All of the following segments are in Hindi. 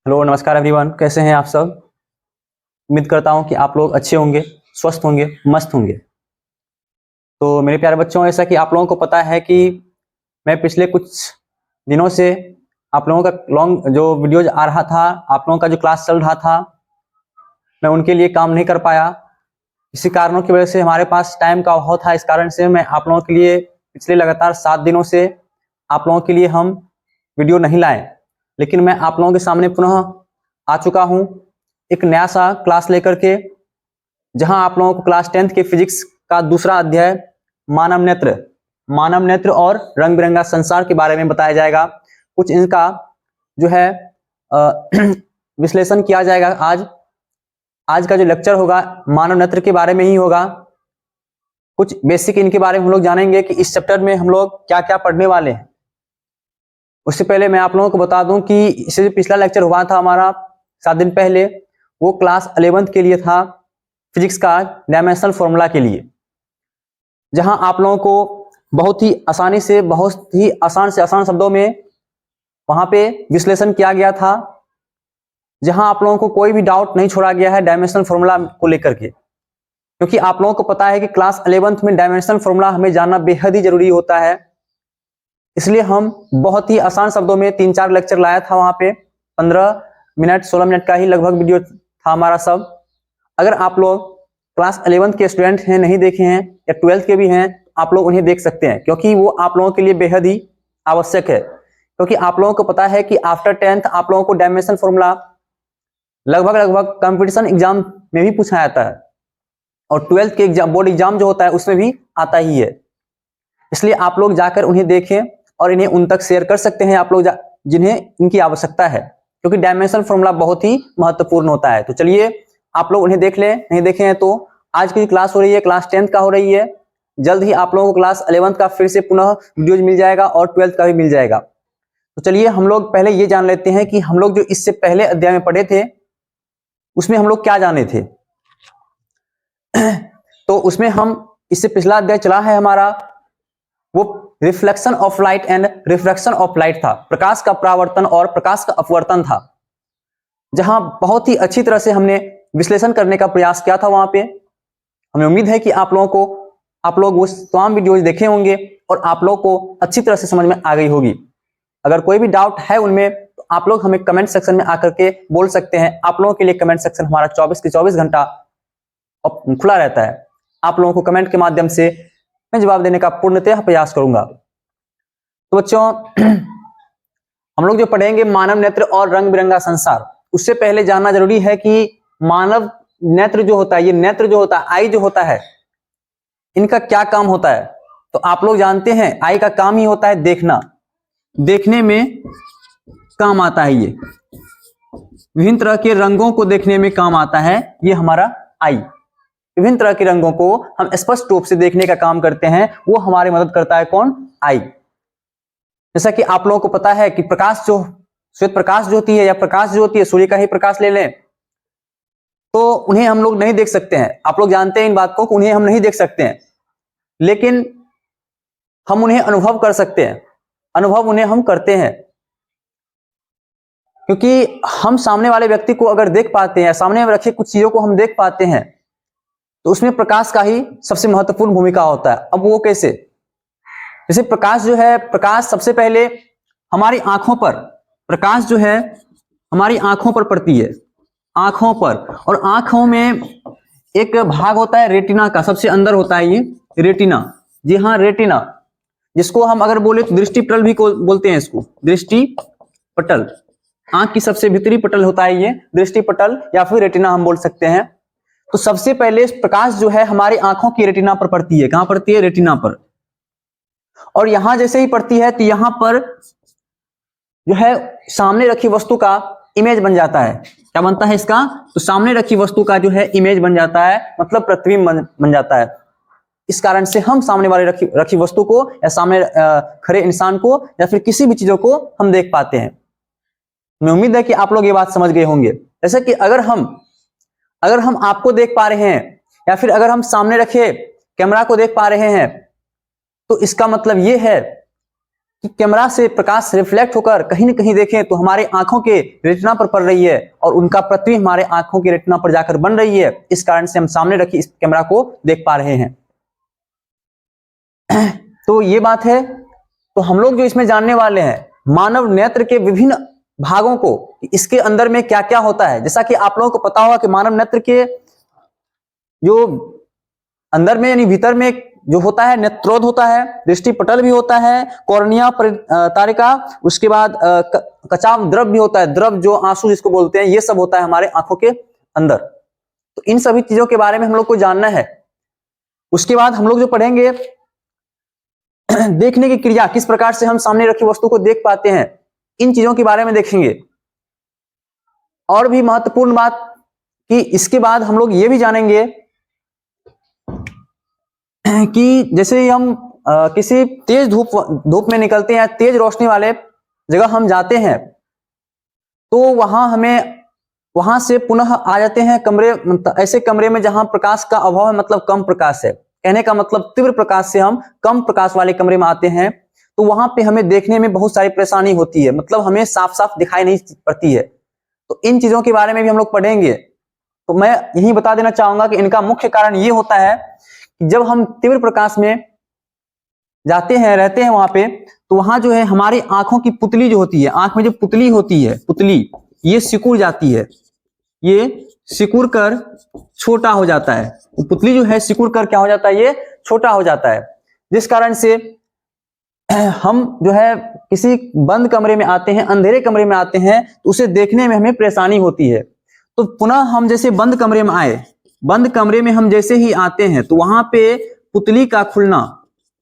हेलो नमस्कार एवरीवन, कैसे हैं आप सब। उम्मीद करता हूं कि आप लोग अच्छे होंगे, स्वस्थ होंगे, मस्त होंगे। तो मेरे प्यारे बच्चों, ऐसा कि आप लोगों को पता है कि मैं पिछले कुछ दिनों से आप लोगों का लॉन्ग जो वीडियोज आ रहा था, आप लोगों का जो क्लास चल रहा था, मैं उनके लिए काम नहीं कर पाया। इसी कारणों की वजह से हमारे पास टाइम का अभाव था। इस कारण से मैं आप लोगों के लिए पिछले लगातार 7 दिनों से आप लोगों के लिए हम वीडियो नहीं लाए। लेकिन मैं आप लोगों के सामने पुनः आ चुका हूं एक नया सा क्लास लेकर के, जहां आप लोगों को क्लास 10th के फिजिक्स का दूसरा अध्याय मानव नेत्र और रंग बिरंगा संसार के बारे में बताया जाएगा। कुछ इनका जो है विश्लेषण किया जाएगा। आज का जो लेक्चर होगा मानव नेत्र के बारे में ही होगा। कुछ बेसिक इनके बारे में हम लोग जानेंगे कि इस चैप्टर में हम लोग क्या क्या पढ़ने वाले हैं। उससे पहले मैं आप लोगों को बता दूं कि इससे जो पिछला लेक्चर हुआ था हमारा 7 दिन पहले, वो क्लास 11th के लिए था, फिजिक्स का डायमेंशनल फॉर्मूला के लिए, जहां आप लोगों को बहुत ही आसानी से, बहुत ही आसान से आसान शब्दों में वहां पे विश्लेषण किया गया था, जहां आप लोगों को कोई भी डाउट नहीं छोड़ा गया है डायमेंशनल फॉर्मूला को लेकर के। क्योंकि आप लोगों को पता है कि क्लास 11th में डायमेंशनल फॉर्मूला हमें जानना बेहद ही जरूरी होता है। इसलिए हम बहुत ही आसान शब्दों में 3-4 लेक्चर लाया था। वहां पे 15 मिनट 16 मिनट का ही लगभग वीडियो था हमारा सब। अगर आप लोग क्लास 11th के स्टूडेंट हैं, नहीं देखे हैं, या 12th के भी हैं, आप लोग उन्हें देख सकते हैं, क्योंकि वो आप लोगों के लिए बेहद ही आवश्यक है। क्योंकि आप लोगों को पता है कि आफ्टर 10th आप लोगों को डायमेंशनल फॉर्मूला लगभग कंपटीशन एग्जाम में भी पूछा जाता है, और 12th के एग्जाम, बोर्ड एग्जाम जो होता है, उसमें भी आता ही है। इसलिए आप लोग जाकर उन्हें देखें और इन्हें उन तक शेयर कर सकते हैं आप लोग जिन्हें इनकी आवश्यकता है, क्योंकि डायमेंशनल फॉर्मूला बहुत ही महत्वपूर्ण होता है। तो चलिए आप लोग उन्हें देख लें, नहीं देखे हैं तो आज की क्लास हो रही है क्लास 10th का हो रही है। जल्द ही आप लोगों को क्लास 11th का फिर से पुनः वीडियोज मिल जाएगा और 12th का भी मिल जाएगा। तो चलिए हम लोग पहले ये जान लेते हैं कि हम लोग जो इससे पहले अध्याय में पढ़े थे, उसमें हम लोग क्या जाने थे। तो उसमें हम, इससे पिछला अध्याय चला है हमारा, वो reflection of light and refraction of light था, प्रकाश का परावर्तन और प्रकाश का अपवर्तन था, जहां बहुत ही अच्छी तरह से हमने विश्लेषण करने का प्रयास किया था। वहां पे हमें उम्मीद है कि आप लोग वो तमाम वीडियोज देखे होंगे और आप लोग को अच्छी तरह से समझ में आ गई होगी। अगर कोई भी डाउट है उनमें, तो आप लोग हमें कमेंट सेक्शन में आकर के बोल सकते हैं। आप लोगों के लिए कमेंट सेक्शन हमारा 24 के 24 घंटा खुला रहता है। आप लोगों को कमेंट के माध्यम से मैं जवाब देने का पूर्णतः प्रयास करूंगा। तो बच्चों, हम लोग जो पढ़ेंगे मानव नेत्र और रंग बिरंगा संसार, उससे पहले जानना जरूरी है कि मानव नेत्र जो होता है, ये नेत्र जो होता है, आई जो होता है, इनका क्या काम होता है। तो आप लोग जानते हैं आई का काम ही होता है देखना, देखने में काम आता है। ये विभिन्न तरह के रंगों को देखने में काम आता है ये हमारा आई। विभिन्न तरह के रंगों को हम स्पष्ट रूप से देखने का काम करते हैं, वो हमारी मदद करता है कौन? आई। जैसा कि आप लोगों को पता है कि प्रकाश जो, श्वेत प्रकाश जो होती है, या प्रकाश जो होती है, सूर्य का ही प्रकाश ले लें, तो उन्हें हम लोग नहीं देख सकते हैं। आप लोग जानते हैं इन बात को कि उन्हें हम नहीं देख सकते हैं, लेकिन हम उन्हें अनुभव कर सकते हैं। अनुभव उन्हें हम करते हैं, क्योंकि हम सामने वाले व्यक्ति को अगर देख पाते हैं, सामने में रखे कुछ चीजों को हम देख पाते हैं, तो उसमें प्रकाश का ही सबसे महत्वपूर्ण भूमिका होता है। अब वो कैसे? जैसे प्रकाश जो है, प्रकाश सबसे पहले हमारी आंखों पर, प्रकाश जो है हमारी आंखों पर पड़ती है, आंखों पर। और आंखों में एक भाग होता है रेटिना का, सबसे अंदर होता है ये रेटिना। जी हाँ, रेटिना, जिसको हम अगर बोले तो दृष्टि पटल भी बोलते हैं इसको, दृष्टि पटल। आंख की सबसे भीतरी पटल होता है ये दृष्टि पटल, या फिर रेटिना हम बोल सकते हैं। तो सबसे पहले प्रकाश जो है हमारी आंखों की रेटिना पर पड़ती है। कहां पड़ती है? रेटिना पर। और यहां जैसे ही पड़ती है तो यहां पर जो है सामने रखी वस्तु का इमेज बन जाता है। क्या बनता है इसका? तो सामने रखी वस्तु का जो है इमेज बन जाता है, मतलब प्रतिबिंब बन जाता है। इस कारण से हम सामने वाले रखी वस्तु को, या सामने खड़े इंसान को, या फिर किसी भी चीजों को हम देख पाते हैं। मैं उम्मीद है कि आप लोग ये बात समझ गए होंगे। जैसे कि अगर हम आपको देख पा रहे हैं, या फिर अगर हम सामने रखे कैमरा को देख पा रहे हैं, तो इसका मतलब ये है कि कैमरा से प्रकाश रिफ्लेक्ट होकर कहीं न कहीं देखें तो हमारे आंखों के रेटिना पर पड़ रही है और उनका प्रतिबिंब हमारे आंखों के रेटिना पर जाकर बन रही है। इस कारण से हम सामने रखी इस कैमरा को देख पा रहे हैं। तो ये बात है। तो हम लोग जो इसमें जानने वाले हैं मानव नेत्र के विभिन्न भागों को, इसके अंदर में क्या क्या होता है। जैसा कि आप लोगों को पता होगा कि मानव नेत्र के जो अंदर में यानी भीतर में जो होता है नेत्रोध होता है, दृष्टि पटल भी होता है, कॉर्निया तारिका, उसके बाद कचाव द्रव भी होता है, द्रव जो आंसू जिसको बोलते हैं, ये सब होता है हमारे आंखों के अंदर। तो इन सभी चीजों के बारे में हम लोग को जानना है। उसके बाद हम लोग जो पढ़ेंगे देखने की क्रिया, किस प्रकार से हम सामने रखी वस्तु को देख पाते हैं, इन चीजों के बारे में देखेंगे। और भी महत्वपूर्ण बात कि इसके बाद हम लोग ये भी जानेंगे कि जैसे ही हम किसी तेज धूप में निकलते हैं, तेज रोशनी वाले जगह हम जाते हैं, तो वहां से पुनः आ जाते हैं कमरे, ऐसे कमरे में जहां प्रकाश का अभाव है, मतलब कम प्रकाश है। कहने का मतलब तीव्र प्रकाश से हम कम प्रकाश वाले कमरे में आते हैं, तो वहां पे हमें देखने में बहुत सारी परेशानी होती है, मतलब हमें साफ साफ दिखाई नहीं पड़ती है। तो इन चीजों के बारे में भी हम लोग पढ़ेंगे। तो मैं यही बता देना चाहूंगा कि इनका मुख्य कारण ये होता है कि जब हम तीव्र प्रकाश में जाते हैं, रहते हैं वहां पे, तो वहां जो है हमारी आंखों की पुतली जो होती है, आंख में जो पुतली होती है, पुतली ये सिकुड़ जाती है, ये सिकुड़ कर छोटा हो जाता है। पुतली जो है सिकुड़ कर क्या हो जाता है, ये छोटा हो जाता है, जिस कारण से हम जो है किसी बंद कमरे में आते हैं, अंधेरे कमरे में आते हैं, तो उसे देखने में हमें परेशानी होती है। तो पुनः हम जैसे बंद कमरे में आए, बंद कमरे में हम जैसे ही आते हैं, तो वहां पे पुतली का खुलना,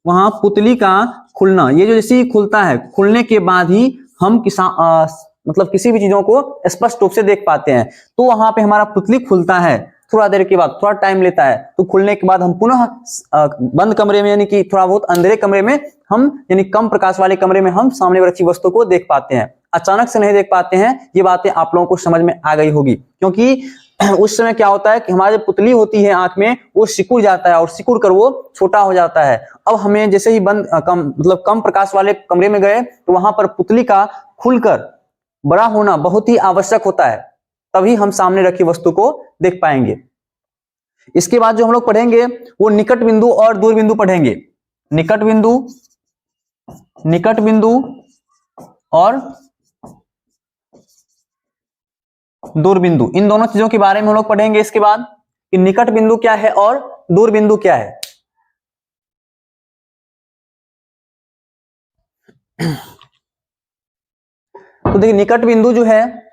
वहां पुतली का खुलना, ये जो जैसे ही खुलता है, खुलने के बाद ही हम मतलब किसी भी चीजों को स्पष्ट रूप से देख पाते हैं। तो वहां पे हमारा पुतली खुलता है, थोड़ा देर के बाद, थोड़ा टाइम लेता है, तो खुलने के बाद हम पुनः बंद कमरे में यानी कि थोड़ा बहुत अंधेरे कमरे में हम, यानी कम प्रकाश वाले कमरे में हम सामने रखी वस्तु को देख पाते हैं। अचानक से नहीं देख पाते हैं। ये बातें आप लोगों को समझ में आ गई होगी, क्योंकि उस समय क्या होता है कि हमारी पुतली होती है आंख में, वो सिकुड़ जाता है और सिकुड़ कर वो छोटा हो जाता है। अब हमें जैसे ही कम प्रकाश वाले कमरे में गए, तो वहां पर पुतली का खुलकर बड़ा होना बहुत ही आवश्यक होता है, तभी हम सामने रखी वस्तु को देख पाएंगे। इसके बाद जो हम लोग पढ़ेंगे वो निकट बिंदु और दूर बिंदु पढ़ेंगे। निकट बिंदु और दूर बिंदु, इन दोनों चीजों के बारे में हम लोग पढ़ेंगे इसके बाद, कि निकट बिंदु क्या है और दूर बिंदु क्या है। तो देखिए, निकट बिंदु जो है,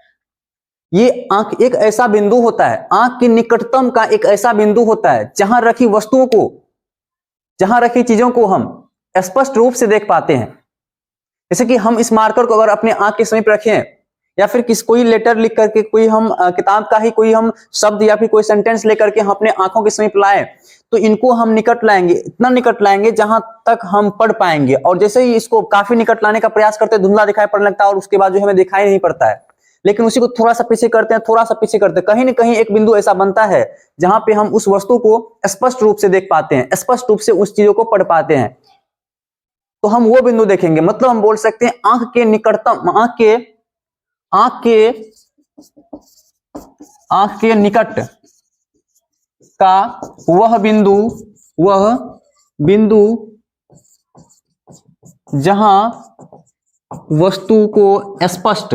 ये आंख एक ऐसा बिंदु होता है, आंख के निकटतम का एक ऐसा बिंदु होता है जहां रखी वस्तुओं को, जहां रखी चीजों को हम स्पष्ट रूप से देख पाते हैं। जैसे कि हम इस मार्कर को अगर अपने आंख के समीप रखें, या फिर कोई लेटर लिख करके, कोई हम किताब का ही कोई हम शब्द या फिर कोई सेंटेंस लेकर के हम अपने आंखों के समीप लाएं, तो इनको हम निकट लाएंगे, इतना निकट लाएंगे जहां तक हम पढ़ पाएंगे। और जैसे ही इसको काफी निकट लाने का प्रयास करते हैं, धुंधला दिखाई पड़ने लगता है और उसके बाद जो हमें दिखाई नहीं पड़ता है। लेकिन उसी को थोड़ा सा पीछे करते हैं, थोड़ा सा पीछे करते हैं, कहीं ना कहीं एक बिंदु ऐसा बनता है जहां पे हम उस वस्तु को स्पष्ट रूप से देख पाते हैं, स्पष्ट रूप से उस चीजों को पढ़ पाते हैं। तो हम वो बिंदु देखेंगे। मतलब हम बोल सकते हैं आंख के निकटतम, आंख के निकट का वह बिंदु जहां वस्तु को स्पष्ट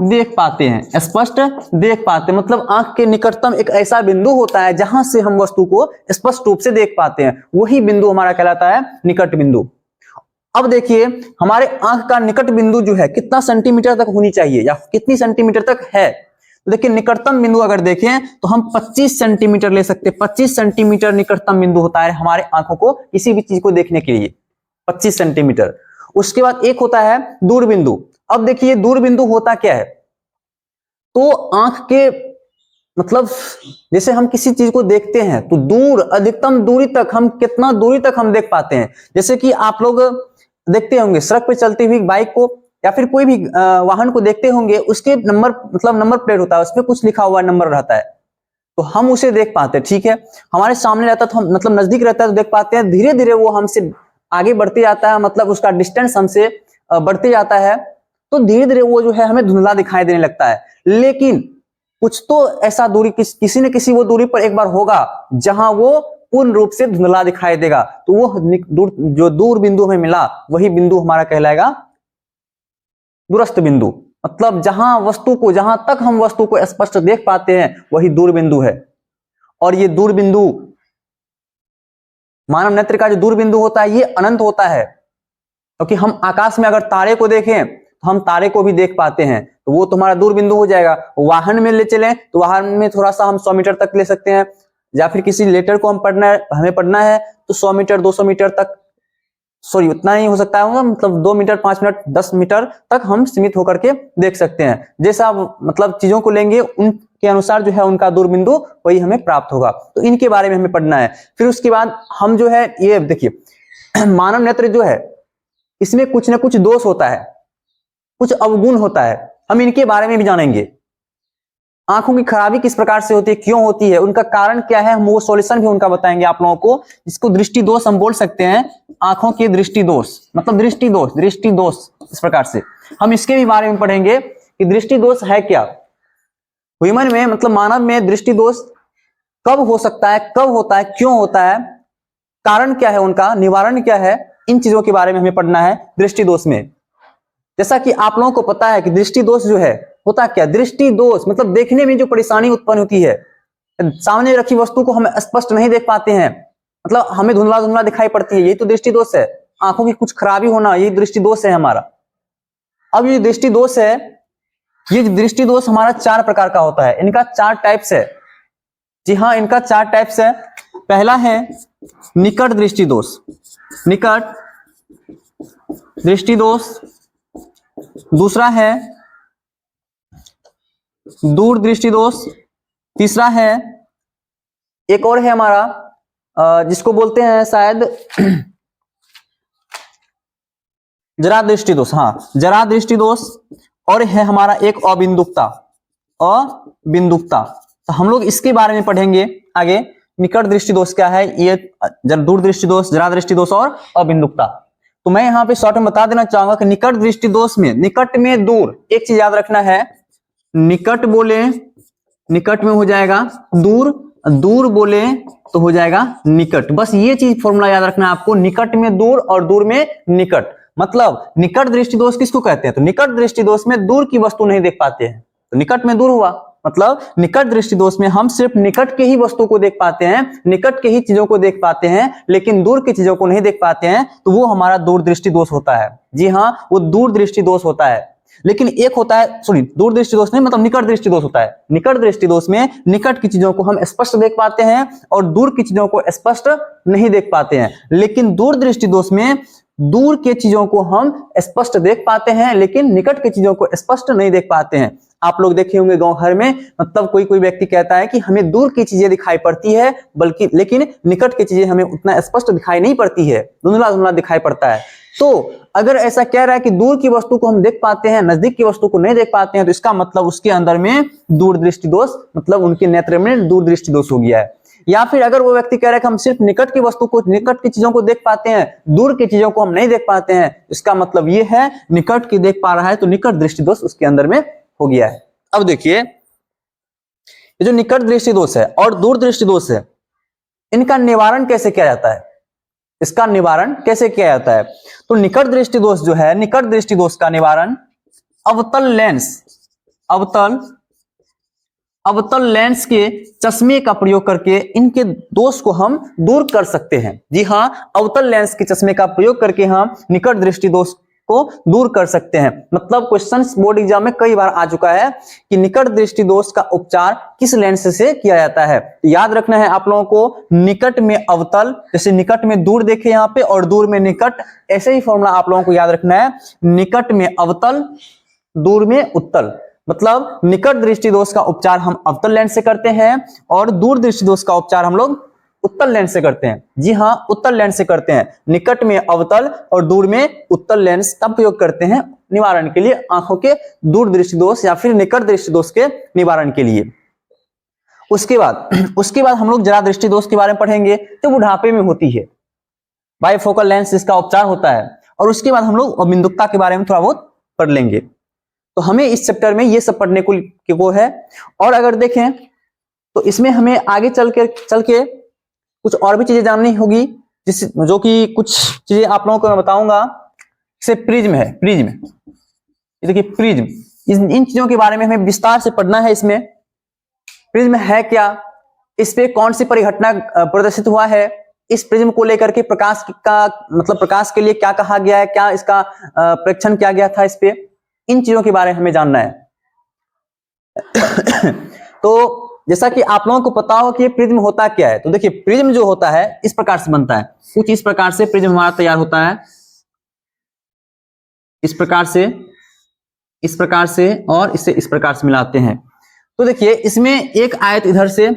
देख पाते हैं, स्पष्ट देख पाते हैं। मतलब आंख के निकटतम एक ऐसा बिंदु होता है जहां से हम वस्तु को स्पष्ट रूप से देख पाते हैं, वही बिंदु हमारा कहलाता है निकट बिंदु। अब देखिए, हमारे आंख का निकट बिंदु जो है कितना सेंटीमीटर तक होनी चाहिए, या कितनी सेंटीमीटर तक है। तो देखिए, निकटतम बिंदु अगर देखें तो हम 25 सेंटीमीटर ले सकते हैं। 25 सेंटीमीटर निकटतम बिंदु होता है हमारे आंखों को किसी भी चीज को देखने के लिए, 25 सेंटीमीटर। उसके बाद एक होता है दूर बिंदु। अब देखिए, दूर बिंदु होता क्या है, तो आंख के, मतलब जैसे हम किसी चीज को देखते हैं तो दूर, अधिकतम दूरी तक हम, कितना दूरी तक हम देख पाते हैं। जैसे कि आप लोग देखते होंगे सड़क पे चलती हुई बाइक को, या फिर कोई भी वाहन को देखते होंगे, उसके नंबर, मतलब नंबर प्लेट होता है, उसपे कुछ लिखा हुआ नंबर रहता है, तो हम उसे देख पाते हैं। ठीक है, हमारे सामने रहता है तो हम, मतलब नजदीक रहता है तो देख पाते हैं, धीरे धीरे वो हमसे आगे बढ़ते जाता है, मतलब उसका डिस्टेंस हमसे बढ़ते जाता है, तो धीरे धीरे वो जो है हमें धुंधला दिखाई देने लगता है। लेकिन कुछ तो ऐसा दूरी किसी न किसी वो दूरी पर एक बार होगा जहां वो पूर्ण रूप से धुंधला दिखाई देगा, तो वो जो दूर बिंदु हमें मिला वही बिंदु हमारा कहलाएगा दूरस्थ बिंदु। मतलब जहां तक हम वस्तु को स्पष्ट देख पाते हैं वही दूर बिंदु है। और ये दूर बिंदु, मानव नेत्र का जो दूर बिंदु होता है ये अनंत होता है, क्योंकि हम आकाश में अगर तारे को देखें तो हम तारे को भी देख पाते हैं, तो वो तुम्हारा दूर बिंदु हो जाएगा। वाहन में ले चलें तो वाहन में थोड़ा सा हम 100 मीटर तक ले सकते हैं, या फिर किसी लेटर को हमें पढ़ना है तो 100 मीटर 200 मीटर तक, सॉरी उतना नहीं हो सकता है, मतलब 2 मीटर 5 मिनट 10 मीटर तक हम सीमित होकर के देख सकते हैं। जैसा मतलब चीजों को लेंगे उनके अनुसार जो है उनका दूर बिंदु वही हमें प्राप्त होगा। तो इनके बारे में हमें पढ़ना है। फिर उसके बाद हम जो है ये देखिए मानव नेत्र जो है इसमें कुछ ना कुछ दोष होता है, कुछ अवगुण होता है, हम इनके बारे में भी जानेंगे। आंखों की खराबी किस प्रकार से होती है, क्यों होती है, उनका कारण क्या है, हम वो सॉल्यूशन भी उनका बताएंगे आप लोगों को, जिसको दृष्टि दोष हम बोल सकते हैं। आंखों के दृष्टि दोष मतलब दृष्टि दोष इस प्रकार से हम इसके भी बारे में पढ़ेंगे कि दृष्टि दोष है क्या, ह्यूमन में मतलब मानव में दृष्टि दोष कब हो सकता है, कब होता है, क्यों होता है, कारण क्या है, उनका निवारण क्या है, इन चीजों के बारे में हमें पढ़ना है दृष्टि दोष में। जैसा कि आप लोगों को पता है कि दृष्टि दोष जो है होता क्या, दृष्टि दोष मतलब देखने में जो परेशानी उत्पन्न होती है, सामने रखी वस्तु को हम स्पष्ट नहीं देख पाते हैं, मतलब हमें धुंधला धुंधला दिखाई पड़ती है, यही तो दृष्टि दोष है। आंखों की कुछ खराबी होना यही दृष्टि दोष है हमारा। अब ये दृष्टि दोष है, ये दृष्टि दोष हमारा 4 प्रकार का होता है, इनका 4 टाइप्स है। जी हाँ, इनका 4 टाइप्स है। पहला है निकट दृष्टि दोष, निकट दृष्टि दोष। दूसरा है दूर दृष्टि दोष। तीसरा है एक और है हमारा जिसको बोलते हैं शायद जरा दृष्टि दोष, हाँ जरा दृष्टि दोष। और है हमारा एक अबिंदुकता, अबिंदुकता। तो हम लोग इसके बारे में पढ़ेंगे आगे, निकट दृष्टि दोष क्या है, ये दूर दृष्टि दोष, जरा दृष्टि दोष और अबिंदुकता। तो मैं यहाँ पे शॉर्ट में बता देना चाहूंगा कि निकट दृष्टि दोष में निकट में दूर, एक चीज याद रखना है, निकट बोले निकट में हो जाएगा दूर, दूर बोले तो हो जाएगा निकट। बस ये चीज फॉर्मूला याद रखना है आपको, निकट में दूर और दूर में निकट। मतलब निकट दृष्टि दोष किसको कहते हैं, तो निकट दृष्टि दोष में दूर की वस्तु नहीं देख पाते हैं तो निकट में दूर हुआ। मतलब निकट दृष्टि दोष में हम सिर्फ निकट के ही वस्तु को देख पाते हैं, निकट के ही चीजों को देख पाते हैं, लेकिन दूर की चीजों को नहीं देख पाते हैं, तो वो हमारा दूर दृष्टि दोष होता है। जी हाँ, वो दूर दृष्टि दोष होता है। लेकिन एक होता है, सॉरी दूर दृष्टि दोष नहीं, मतलब निकट दृष्टि दोष होता है। निकट दृष्टि दोष में निकट की चीजों को हम स्पष्ट देख पाते हैं और दूर की चीजों को स्पष्ट नहीं देख पाते हैं। लेकिन दूर दृष्टि दोष में दूर के चीजों को हम स्पष्ट देख पाते हैं, लेकिन निकट की चीजों को स्पष्ट नहीं देख पाते हैं। आप लोग देखे होंगे गांव घर में, मतलब कोई व्यक्ति कहता है कि हमें दूर की चीजें दिखाई पड़ती है, बल्कि लेकिन निकट की चीजें हमें उतना स्पष्ट दिखाई नहीं पड़ती है, धुंधला धुंधला दिखाई पड़ता है। तो अगर ऐसा कह रहा है कि दूर की वस्तु को हम देख पाते हैं, नजदीक की वस्तु को नहीं देख पाते हैं, तो इसका मतलब उसके अंदर में दूर दृष्टि दोष, मतलब उनके नेत्र में दूर दृष्टि दोष हो गया है। या फिर अगर वो व्यक्ति कह रहा है कि हम सिर्फ निकट की वस्तु को, निकट की चीजों को देख पाते हैं, दूर की चीजों को हम नहीं देख पाते हैं, इसका मतलब ये है निकट की देख पा रहा है तो निकट दृष्टि दोष उसके अंदर में हो गया है। अब देखिए ये जो निकट दृष्टि दोष है और दूर दृष्टि दोष है, इनका निवारण कैसे किया जाता है, इसका निवारण कैसे किया जाता है। तो निकट दृष्टि दोष जो है, निकट दृष्टि दोष का निवारण अवतल लेंस, अवतल लेंस के चश्मे का प्रयोग करके इनके दोष को हम दूर कर सकते हैं। जी हाँ, अवतल लेंस के चश्मे का प्रयोग करके हम निकट दृष्टि दोष को दूर कर सकते हैं। मतलब क्वेश्चन बोर्ड एग्जाम में कई बार आ चुका है कि निकट दृष्टि दोष का उपचार किस लेंस से किया जाता है। याद रखना है आप लोगों को, निकट में अवतल, जैसे निकट में दूर देखे यहाँ पे और दूर में निकट, ऐसे ही फॉर्मूला आप लोगों को याद रखना है, निकट में अवतल, दूर में उत्तल। मतलब निकट दृष्टि दोष का उपचार हम अवतल लेंस से करते हैं और दूर दृष्टि दोष का उपचार हम लोग उत्तल लेंस से करते हैं। जी हाँ, उत्तल लेंस से करते हैं। निकट में अवतल और दूर में उत्तल लेंस का प्रयोग करते हैं निवारण के लिए, आंखों के दूर दृष्टि दोष या फिर निकट दृष्टि दोष के निवारण के लिए। उसके बाद हम लोग जरा दृष्टि दोष के बारे में पढ़ेंगे, जो बुढ़ापे में होती है। बाइफोकल लेंस इसका उपचार होता है, और उसके बाद हम लोग बिंदुकता के बारे में थोड़ा बहुत पढ़ लेंगे। तो हमें इस चैप्टर में ये सब पढ़ने को है। और अगर देखें तो इसमें हमें आगे चल के कुछ और भी चीजें जाननी होगी, जो कि कुछ चीजें आप लोगों को मैं बताऊंगा। जैसे प्रिज्म है, प्रिज्म देखिए, प्रिज्म, इन चीजों के बारे में हमें विस्तार से पढ़ना है। इसमें प्रिज्म है क्या, इस पे कौन सी परिघटना प्रदर्शित हुआ है, इस प्रिज्म को लेकर के प्रकाश का मतलब प्रकाश के लिए क्या कहा गया है, क्या इसका परीक्षण किया गया था, इस पे इन चीजों के बारे में हमें जानना है। तो जैसा कि आप लोगों को पता हो कि ये प्रिज्म होता क्या है, तो देखिए प्रिज्म जो होता है इस प्रकार से बनता है, कुछ इस प्रकार से प्रिज्म हमारा तैयार होता है, इस प्रकार से, इस प्रकार से, और इसे इस प्रकार से मिलाते हैं। तो देखिए इसमें एक आयत इधर से,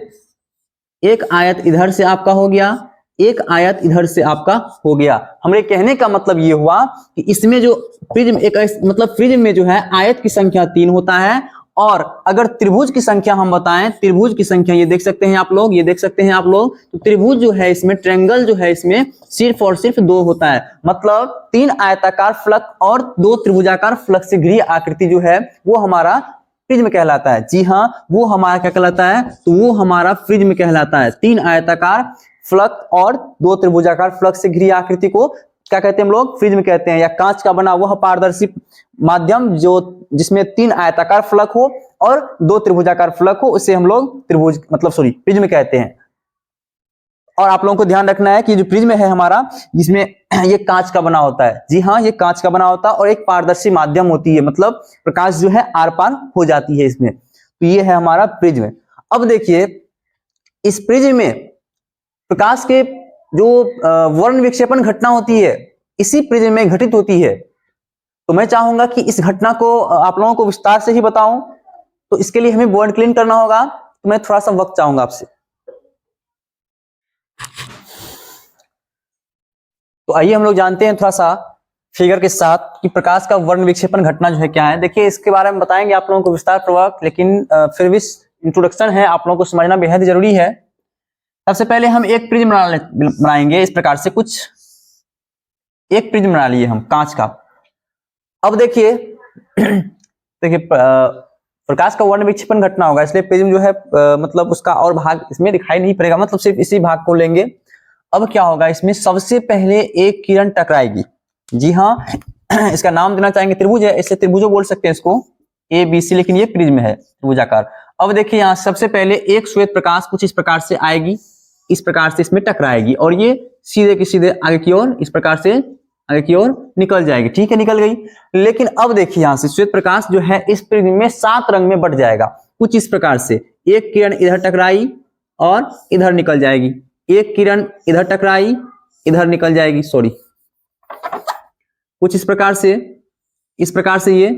एक आयत इधर से आपका हो गया, एक आयत इधर से आपका हो गया। हमारे कहने का मतलब ये हुआ कि इसमें जो प्रिज्म एक मतलब प्रिज्म में जो है आयत की संख्या 3 होता है, और अगर त्रिभुज की संख्या हम बताएं, त्रिभुज की संख्या ये देख सकते हैं आप लोग, ये देख सकते हैं आप लोग, तो त्रिभुज जो है इसमें, ट्रायंगल जो है इसमें सिर्फ और सिर्फ 2 होता है। मतलब 3 आयताकार फलक और 2 त्रिभुजाकार फलक से घिरी आकृति जो है वो हमारा प्रिज्म कहलाता है। जी हाँ, वो हमारा क्या कहलाता है, तो वो हमारा प्रिज्म कहलाता है। 3 आयताकार फलक और 2 त्रिभुजाकार फलक से घिरी आकृति को क्या कहते हैं हम लोग, प्रिज्म कहते हैं। या कांच का बना वह पारदर्शी माध्यम जो जिसमें 3 आयताकार फलक हो और 2 त्रिभुजाकार फलक हो, उसे हम लोग त्रिभुज मतलब प्रिज्म कहते हैं। और आप लोगों को ध्यान रखना है कि जो प्रिज्म है हमारा, जिसमें ये कांच का बना होता है। जी हाँ, ये कांच का बना होता है और एक पारदर्शी माध्यम होती है, मतलब प्रकाश जो है आर पार हो जाती है इसमें। तो ये है हमारा प्रिज्म। अब देखिए इस प्रिज्म में प्रकाश के जो वर्ण विक्षेपण घटना होती है इसी प्रिज्म में घटित होती है। तो मैं चाहूंगा कि इस घटना को आप लोगों को विस्तार से ही बताऊं, तो इसके लिए हमें बोर्ड क्लीन करना होगा। तो मैं थोड़ा सा वक्त चाहूंगा आपसे। तो आइए हम लोग जानते हैं थोड़ा सा फिगर के साथ कि प्रकाश का वर्ण विक्षेपण घटना जो है क्या है। देखिए इसके बारे में बताएंगे आप लोगों को विस्तार पूर्वक, लेकिन फिर भी इंट्रोडक्शन है, आप लोगों को समझना बेहद जरूरी है। सबसे पहले हम एक प्रिज्म बनाएंगे इस प्रकार से, कुछ एक प्रिज्म बना लिए हम कांच का। अब देखिए प्रकाश का वर्ण विक्षेपण घटना होगा, इसलिए प्रिज्म जो है मतलब उसका और भाग इसमें दिखाई नहीं पड़ेगा, मतलब सिर्फ इसी भाग को लेंगे। अब क्या होगा, इसमें सबसे पहले एक किरण टकराएगी। जी हाँ, इसका नाम देना चाहेंगे त्रिभुज है, इसलिए त्रिभुजो बोल सकते हैं इसको, ए बी सी, लेकिन ये प्रिज्म है त्रिभुजाकार। अब देखिए यहाँ सबसे पहले एक श्वेत प्रकाश कुछ इस प्रकार से आएगी, इस प्रकार से इसमें टकराएगी, और ये सीधे के सीधे आगे की ओर इस प्रकार से आगे की ओर निकल जाएगी। ठीक है, निकल गई। लेकिन अब देखिए यहाँ से श्वेत प्रकाश जो है इस प्रिज्म में 7 रंग में बट जाएगा, कुछ इस प्रकार से। एक किरण इधर टकराई और इधर निकल जाएगी, एक किरण इधर टकराई इधर निकल जाएगी, सॉरी, कुछ इस प्रकार से ये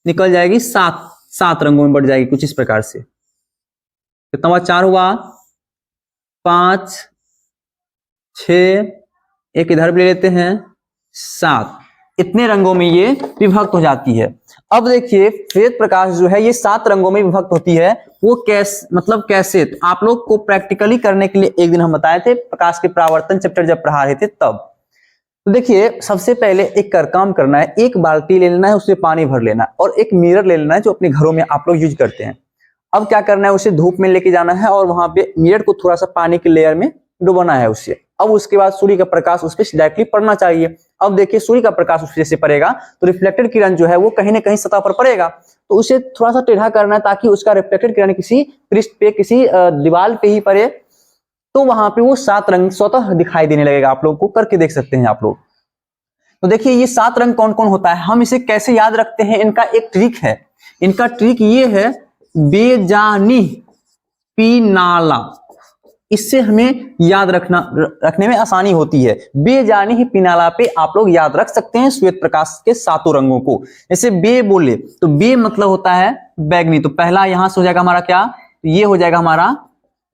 निकल जाएगी, 7 रंगों में बढ़ जाएगी, कुछ इस प्रकार से। कितना हुआ, 4 हुआ, 5, 6, एक इधर भी ले लेते हैं, 7, इतने रंगों में ये विभक्त हो जाती है। अब देखिए श्वेत प्रकाश जो है ये 7 रंगों में विभक्त होती है। वो कैसे, तो आप लोग को प्रैक्टिकली करने के लिए एक दिन हम बताए थे, प्रकाश के परावर्तन चैप्टर जब पढ़ा रहे थे तब। तो देखिए सबसे पहले एक काम करना है, एक बाल्टी ले लेना है, उसमें पानी भर लेना है, और एक मिरर ले लेना है जो अपने घरों में आप लोग यूज करते हैं। अब क्या करना है, उसे धूप में लेके जाना है और वहां पे मिरर को थोड़ा सा पानी के लेयर में डुबाना है उससे। अब उसके बाद सूर्य का प्रकाश उस पर डायरेक्टली पड़ना चाहिए। अब देखिए सूर्य का प्रकाश उस जैसे पड़ेगा तो रिफ्लेक्टेड किरण जो है वो कहीं ना कहीं सतह पर पड़ेगा, तो उसे थोड़ा सा टेढ़ा करना है ताकि उसका रिफ्लेक्टेड किरण किसी पृष्ठ पे, किसी दीवार पे ही पड़े, तो वहां पे वो 7 रंग स्वतः दिखाई देने लगेगा। आप लोगों को करके देख सकते हैं आप लोग। तो देखिए ये 7 रंग कौन कौन होता है, हम इसे कैसे याद रखते हैं, इनका एक ट्रिक है। इनका ट्रिक ये है, बेजानी पीनाला, इससे हमें याद रखने में आसानी होती है। बेजानी ही पीनाला पे आप लोग याद रख सकते हैं श्वेत प्रकाश के 7 रंगों को। जैसे बे बोले तो बे मतलब होता है बैगनी, तो पहला यहां से हो जाएगा हमारा क्या, ये हो जाएगा हमारा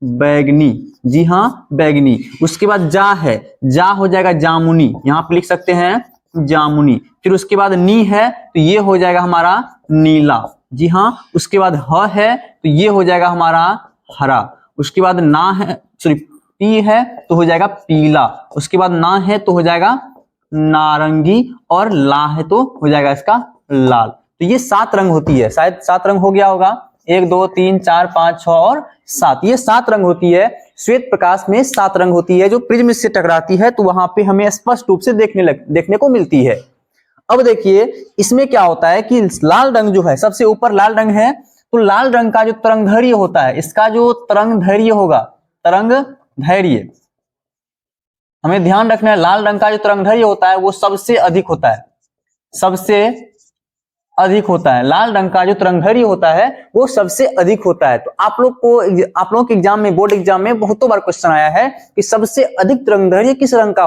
बैगनी। जी हाँ, बैगनी। उसके बाद जा है, जा हो जाएगा जामुनी, यहां पे लिख सकते हैं जामुनी। फिर उसके बाद नी है तो ये हो जाएगा हमारा नीला। जी हाँ, उसके बाद ह है तो ये हो जाएगा हमारा हरा। उसके बाद ना है, सॉरी पी है तो हो जाएगा पीला, उसके बाद ना है तो हो जाएगा नारंगी, और ला है तो हो जाएगा इसका लाल। तो ये 7 रंग होती है, शायद 7 रंग हो गया होगा, 1 2 3 4 5 6 और 7, ये 7 रंग होती है। श्वेत प्रकाश में 7 रंग होती है जो प्रिज्म से टकराती है तो वहां पे हमें स्पष्ट रूप से देखने को मिलती है। अब देखिए इसमें क्या होता है कि लाल रंग जो है, सबसे ऊपर लाल रंग है, तो लाल रंग का जो तरंगधैर्य होता है, इसका जो तरंगधैर्य होगा, तरंगधैर्य हमें ध्यान रखना है, लाल रंग का जो तरंगधैर्य होता है वो सबसे अधिक होता है, सबसे अधिक होता है। लाल रंग का जो तरंगधैर्य होता है वो सबसे अधिक होता है। तो आप लोगों के एग्जाम में, बोर्ड एग्जाम में बहुतों बार क्वेश्चन आया है कि सबसे अधिक तरंगधैर्य किस रंग का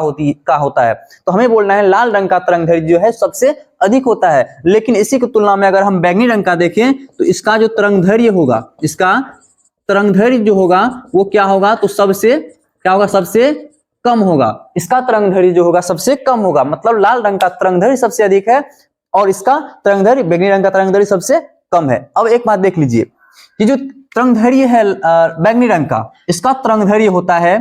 होता है, तो हमें बोलना है लाल रंग का तरंगधैर्य जो है सबसे अधिक होता है। लेकिन इसी की तुलना में अगर हम बैंगनी रंग का देखें तो इसका जो तरंगधैर्य होगा, इसका तरंगधैर्य जो होगा वो क्या होगा, तो सबसे क्या होगा, सबसे कम होगा। इसका तरंगधैर्य जो होगा सबसे कम होगा, मतलब लाल रंग का तरंगधैर्य सबसे अधिक है और इसका तरंगधैर्य, बैंगनी रंग का तरंगधैर्य सबसे कम है। अब एक बात देख लीजिए, ये जो तरंगधैर्य है बैंगनी रंग का, इसका तरंगधैर्य होता है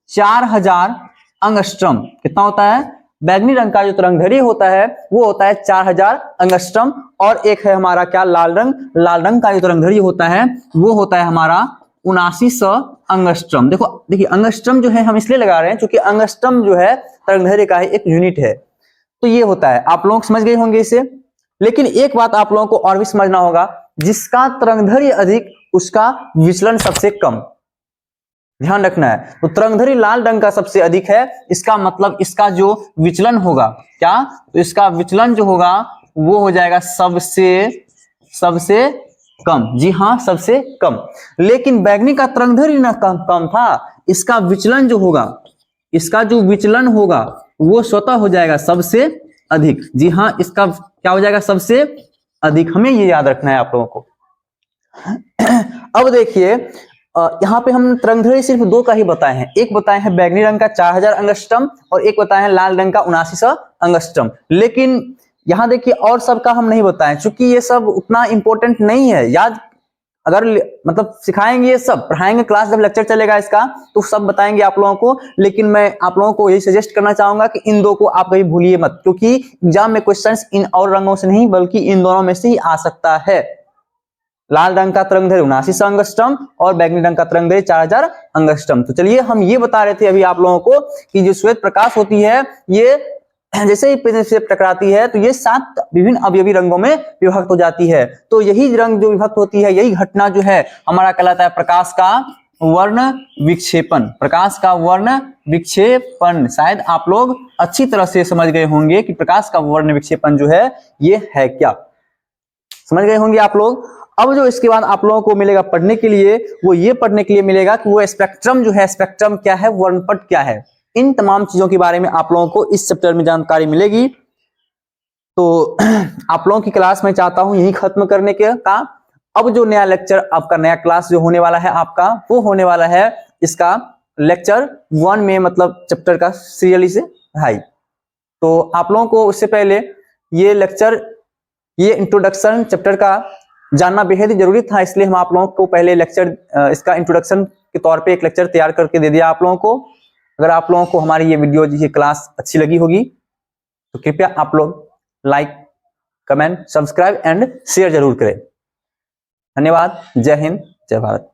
4000 अंगस्ट्रम। कितना होता है? बैंगनी रंग का जो तरंगधैर्य होता है वो होता है 4000 अंगस्ट्रम। और एक है हमारा क्या, लाल रंग। लाल रंग का जो तरंगधैर्य होता है वो होता है हमारा 7900 अंगस्ट्रम। देखिए अंगस्ट्रम जो है हम इसलिए लगा रहे हैं क्योंकि अंगस्ट्रम जो है तरंगधैर्य का एक यूनिट है। तो ये होता है, आप लोग समझ गए होंगे इसे। लेकिन एक बात आप लोगों को और भी समझना होगा, जिसका तरंगधैर्य अधिक उसका विचलन सबसे कम, ध्यान रखना है। तो तरंगधैर्य लाल रंग का सबसे अधिक है, इसका मतलब इसका जो विचलन होगा क्या, तो इसका विचलन जो होगा वो हो जाएगा सबसे कम। जी हाँ, सबसे कम। लेकिन बैंगनी का तरंगधैर्य ना कम था, इसका विचलन जो होगा, इसका जो विचलन होगा वो स्वतः हो जाएगा सबसे अधिक। जी हाँ, इसका क्या हो जाएगा, सबसे अधिक। हमें ये याद रखना है आप लोगों को। अब देखिए यहाँ पे हम तरंगधैर्य सिर्फ 2 का ही बताए हैं। एक बताए हैं बैंगनी रंग का 4000 अंगस्ट्रम और एक बताए हैं लाल रंग का 7900 अंगस्ट्रम। लेकिन यहाँ देखिए और सबका हम नहीं बताएं, क्योंकि ये सब उतना इंपॉर्टेंट नहीं है। याद अगर मतलब सिखाएंगे, ये सब पढ़ाएंगे, क्लास जब लेक्चर चलेगा इसका तो सब बताएंगे आप लोगों को। लेकिन मैं आप लोगों को यही सजेस्ट करना चाहूंगा कि इन 2 को आप कभी भूलिए मत, क्योंकि एग्जाम में क्वेश्चंस इन और रंगों से नहीं बल्कि इन दोनों में से ही आ सकता है। लाल रंग का तरंगधैर्य 7900 अंगस्ट्रम और बैंगनी रंग का तरंगधैर्य 4000 अंगस्ट्रम। तो चलिए हम ये बता रहे थे अभी आप लोगों को कि जो श्वेत प्रकाश होती है ये जैसे ही प्रिज्म से टकराती है तो ये 7 विभिन्न अवयवी रंगों में विभक्त हो जाती है। तो यही रंग जो विभक्त होती है, यही घटना जो है हमारा कहलाता है प्रकाश का वर्ण विक्षेपण। प्रकाश का वर्ण विक्षेपण शायद आप लोग अच्छी तरह से समझ गए होंगे कि प्रकाश का वर्ण विक्षेपण जो है ये है क्या, समझ गए होंगे आप लोग। अब जो इसके बाद आप लोगों को मिलेगा पढ़ने के लिए, वो ये पढ़ने के लिए मिलेगा कि वो स्पेक्ट्रम जो है, स्पेक्ट्रम क्या है, वर्णपट क्या है। इन तमाम चीजों के बारे में आप लोगों को इस चैप्टर में जानकारी मिलेगी। तो आप लोगों की क्लास में चाहता हूं यही खत्म करने के का। अब जो नया लेक्चर आपका, नया क्लास जो होने वाला है आपका, वो होने वाला है इसका लेक्चर 1 में, मतलब चैप्टर का सीरियली से पढ़ाई। तो आप लोगों को उससे पहले ये लेक्चर, ये इंट्रोडक्शन चैप्टर का जानना बेहद ही जरूरी था, इसलिए हम आप लोगों को पहले लेक्चर इसका इंट्रोडक्शन के तौर पे एक लेक्चर तैयार करके दे दिया आप लोगों को। अगर आप लोगों को हमारी ये वीडियो, ये क्लास अच्छी लगी होगी तो कृपया आप लोग like, comment, subscribe and share जरूर करें। धन्यवाद। जय हिंद, जय भारत।